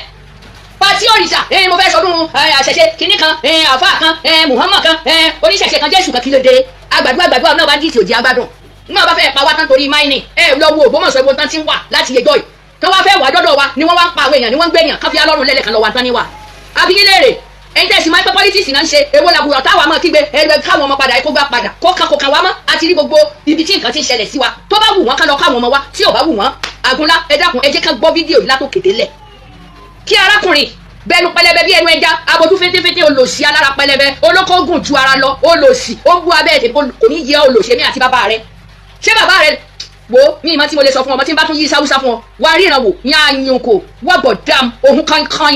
pati òrìṣà mo fẹ́ sọdún àṣẹṣe kínní kan àfa kan Muhammad kan oníṣẹ̀ṣẹ̀ kan Jésù kan kí ló dé àgbàdo náà bá dìtì òjì agbádùn nígbà bá fẹ́ pa wá tán torí máìnì lọ wo Ògbómọ̀ṣọ́ ìbò tán ti ń wà láti yẹjọ́ yìí tó wá fẹ́ wà dọ́dọ̀ wa ni wọ́n wá ń pa àwọn èèyàn ni wọ́n ń gbẹ̀yàn kan fi alọ́run lẹ́lẹ̀ kan lọ wà tán ní wa abiyin léèrè ẹ̀yin tẹ̀sí máa ń pẹ́ politics náà ń ṣe èwo làbúrò táwa máa kígbe ẹgbẹ́ káwọn ọmọ padà kó gbà padà kó kan wá mọ́ àti rí gbogbo ibi tí nǹkan ti ń ṣẹlẹ̀ sí wa tó bá wù wọ́n ká lọ káwọn ọmọ wa tí ò bá wù wọ́n àgúnlá ẹ dákun ẹ jẹ́ ká gbọ́ fídíò yìí látòkèdè lẹ̀ kí arákùnrin bẹnu pẹlẹbẹ bí ẹnu ẹja abojú fétéfété olòṣì alára pẹlẹbẹ olókòógùn ju ara lọ olòṣì ó bu abẹ́ ẹ̀ kò ní yẹ olòṣì mi àti bàbá rẹ ṣé bàbá rẹ wo mi ìmọ̀ tí mo lè sọ fún ọmọ tí n bá tún yí sáwúsá fún ọ wá ríran wò ní àyànkò wọ́gbọ̀ dam òun kankan